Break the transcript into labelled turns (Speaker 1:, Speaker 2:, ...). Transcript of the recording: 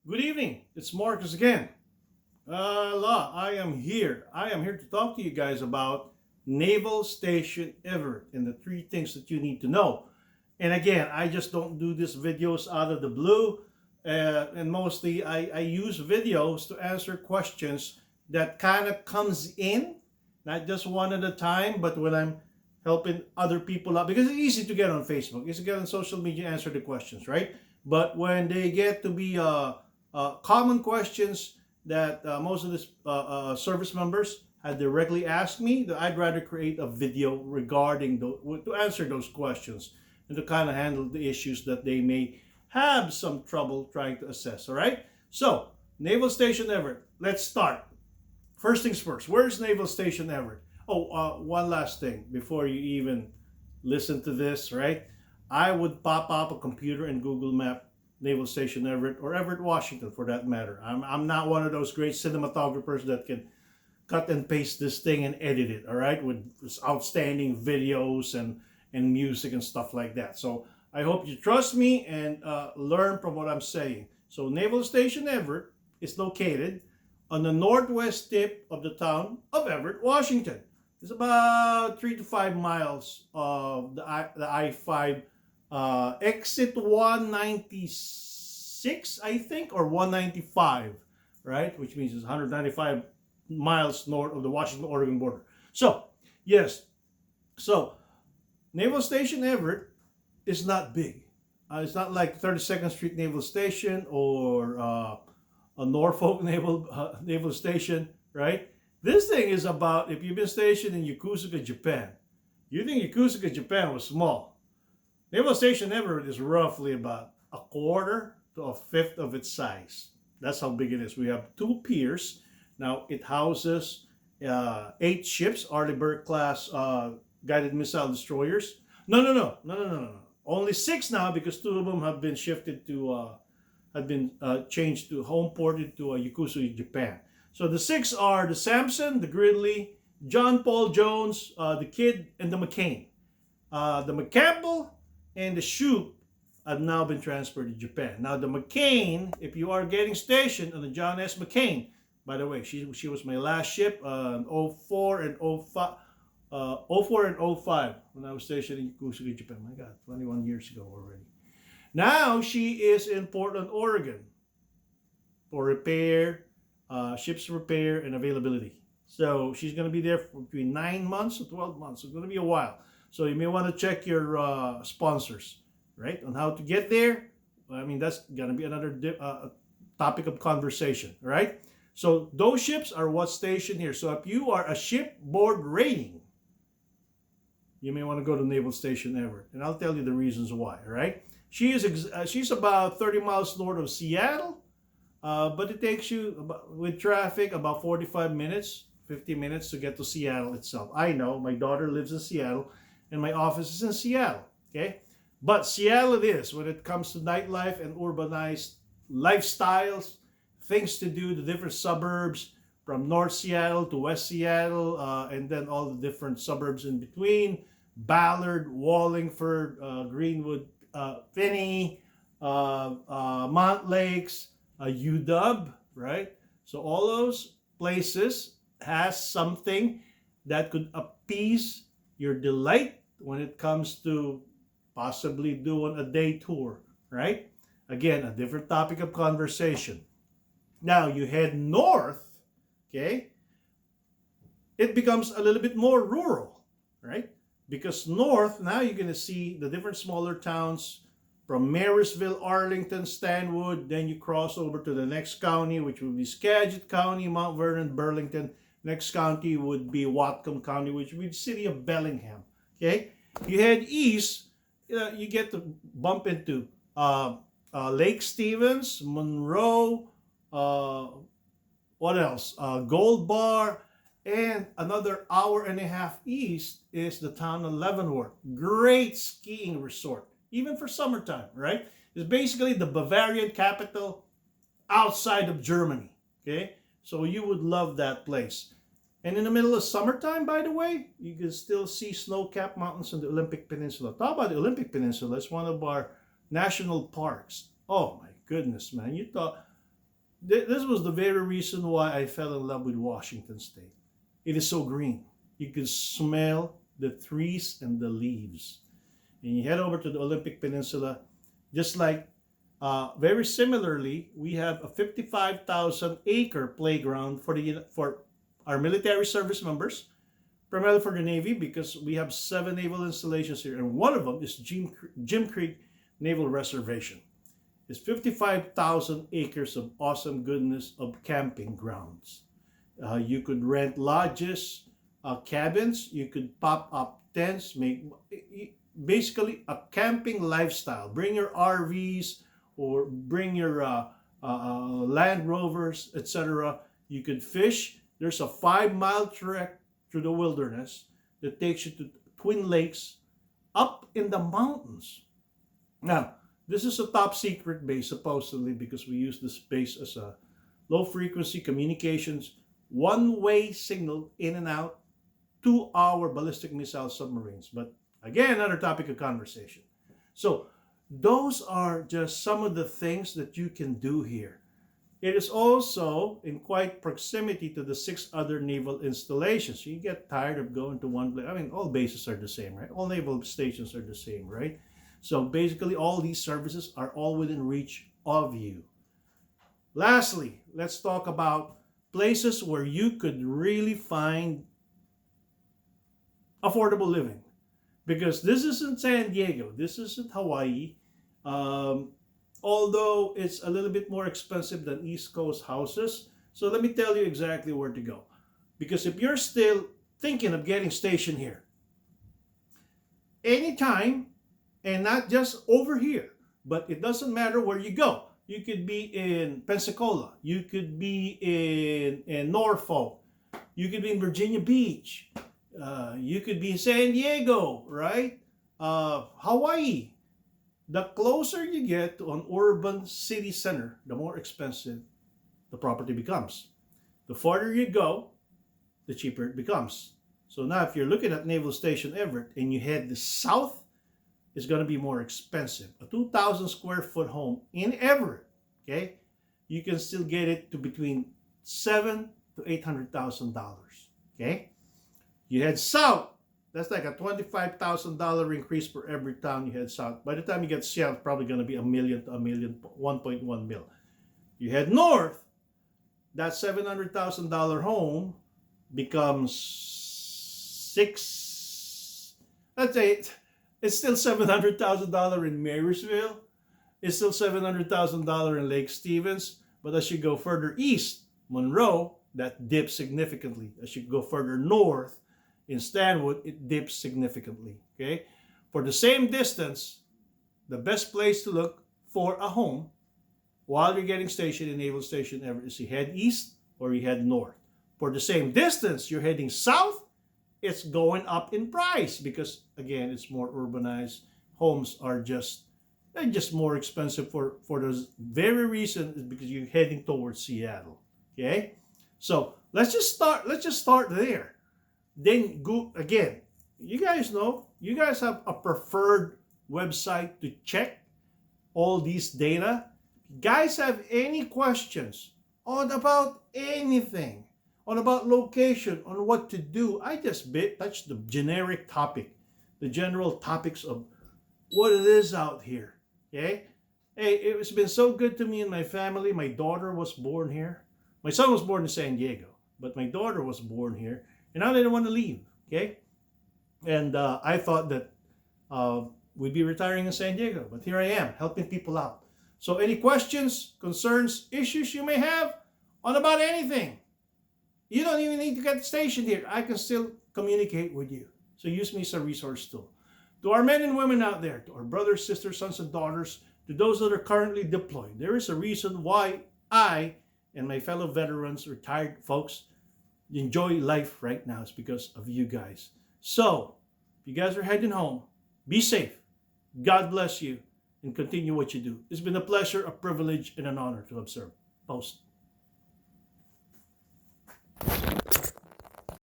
Speaker 1: Good evening. It's Marcus again. Allah, I am here. I am here to talk to you guys about Naval Station Everett and the three things that you need to know. And again, I just don't do these videos out of the blue. And mostly I use videos to answer questions that kind of comes in, not just one at a time, but when I'm helping other people out. Because it's easy to get on Facebook. Easy to get on social media, answer the questions, right? But when they get to be common questions that most of the service members had directly asked me, that I'd rather create a video regarding to answer those questions and to kind of handle the issues that they may have some trouble trying to assess. All right. So Naval Station Everett. Let's start. First things first. Where's Naval Station Everett? Oh, one last thing before you even listen to this. Right. I would pop up a computer and Google Map Naval Station Everett or Everett, Washington for that matter. I'm not one of those great cinematographers that can cut and paste this thing and edit it, all right, with outstanding videos and music and stuff like that. So I hope you trust me and learn from what I'm saying. So Naval Station Everett is located on the northwest tip of the town of Everett, Washington. It's about 3 to 5 miles of the I-5 exit 196, I think, or 195, right? Which means it's 195 miles north of the Washington-Oregon border. So, yes. So, Naval Station Everett is not big. It's not like 32nd Street Naval Station or a Norfolk Naval Station, right? This thing is about, if you've been stationed in Yokosuka, Japan, you think Yokosuka, Japan was small. Naval Station Everett is roughly about a quarter to a fifth of its size. That's how big it is. We have 2 piers. Now it houses 8 ships, Arleigh class guided missile destroyers. No. Only 6 now because 2 of them have been shifted to, changed to home ported to Yokosuka, Japan. So the 6 are the Samson, the Gridley, John Paul Jones, the Kidd, and the McCain. The McCampbell and the Shoop have now been transferred to Japan. Now the McCain, if you are getting stationed on the John S. McCain, by the way, she was my last ship, 04 and 05, 04 and 05 when I was stationed in Yokosuka, Japan. My God, 21 years ago already. Now she is in Portland, Oregon for repair, ships repair and availability. So she's going to be there for between 9 months to 12 months. So it's going to be a while. So you may want to check your sponsors, right, on how to get there. I mean, that's going to be another topic of conversation, right? So those ships are what's stationed here. So if you are a shipboard rating, you may want to go to Naval Station Everett. And I'll tell you the reasons why, right? She's about 30 miles north of Seattle, but it takes you, with traffic, about 45 minutes, 50 minutes to get to Seattle itself. I know, my daughter lives in Seattle, and my office is in Seattle, okay? But Seattle it is when it comes to nightlife and urbanized lifestyles, things to do, the different suburbs from North Seattle to West Seattle, and then all the different suburbs in between, Ballard, Wallingford, Greenwood, Finney, Mont Lakes, UW, right? So all those places has something that could appease your delight when it comes to possibly doing a day tour, right? Again, a different topic of conversation. Now you head north, okay? It becomes a little bit more rural, right? Because north, now you're going to see the different smaller towns from Marysville, Arlington, Stanwood, then you cross over to the next county, which would be Skagit County, Mount Vernon, Burlington. Next county would be Whatcom County, which would be the city of Bellingham. Okay, you head east, you get to bump into Lake Stevens, Monroe, what else? Gold Bar, and another hour and a half east is the town of Leavenworth. Great skiing resort, even for summertime, right? It's basically the Bavarian capital outside of Germany. Okay, so you would love that place. And in the middle of summertime, by the way, you can still see snow-capped mountains on the Olympic Peninsula. Talk about the Olympic Peninsula. It's one of our national parks. Oh my goodness, man. You thought this was the very reason why I fell in love with Washington State. It is so green. You can smell the trees and the leaves. And you head over to the Olympic Peninsula, just like very similarly, we have a 55,000 acre playground for our military service members, primarily for the Navy, because we have 7 naval installations here, and one of them is Jim Creek Naval Reservation. It's 55,000 acres of awesome goodness of camping grounds. You could rent lodges, cabins. You could pop up tents, make basically a camping lifestyle. Bring your RVs or bring your Land Rovers, etc. You could fish. There's a 5-mile trek through the wilderness that takes you to Twin Lakes up in the mountains. Now, this is a top secret base, supposedly, because we use this base as a low frequency communications, one-way signal in and out to our ballistic missile submarines. But again, another topic of conversation. So those are just some of the things that you can do here. It is also in quite proximity to the 6 other naval installations. You get tired of going to one place. I mean, all bases are the same, right? All naval stations are the same, right? So basically, all these services are all within reach of you. Lastly, let's talk about places where you could really find affordable living. Because this isn't San Diego, this isn't Hawaii. Although it's a little bit more expensive than East Coast houses. So let me tell you exactly where to go. Because if you're still thinking of getting stationed here, anytime, and not just over here, but it doesn't matter where you go. You could be in Pensacola. You could be in Norfolk. You could be in Virginia Beach. You could be in San Diego, right? Hawaii. The closer you get to an urban city center, the more expensive the property becomes. The farther you go, the cheaper it becomes. So now if you're looking at Naval Station Everett and you head south, it's going to be more expensive. A 2,000 square foot home in Everett, okay, you can still get it to between $700,000 to $800,000, okay? You head south, that's like a $25,000 increase for every town you head south. By the time you get to Seattle, it's probably going to be $1 million to $1.1 million. You head north, that $700,000 home becomes let's say it's still $700,000 in Marysville. It's still $700,000 in Lake Stevens. But as you go further east, Monroe, that dips significantly. As you go further north, in Stanwood, it dips significantly. Okay, for the same distance, the best place to look for a home while you're getting stationed in Naval Station Everett is you head east or you head north. For the same distance, you're heading south, it's going up in price because, again, it's more urbanized. Homes are they're just more expensive for the very reason is because you're heading towards Seattle. Okay, so let's just start there. Then go again. You guys know, you guys have a preferred website to check all these data. Guys have any questions on about anything, on about location, on what to do, I just touched the generic topic, the general topics of what it is out here. Okay? Hey, it's been so good to me and my family. My daughter was born here. My son was born in San Diego, but my daughter was born here, and I didn't want to leave. Okay? And I thought that we'd be retiring in San Diego, but here I am helping people out. So any questions, concerns, issues you may have on about anything, you don't even need to get stationed here. I can still communicate with you. So use me as a resource tool. To our men and women out there, to our brothers, sisters, sons, and daughters, to those that are currently deployed, there is a reason why I and my fellow veterans, retired folks, enjoy life right now. It's because of you guys. So, if you guys are heading home, be safe. God bless you, and continue what you do. It's been a pleasure, a privilege, and an honor to observe. Post.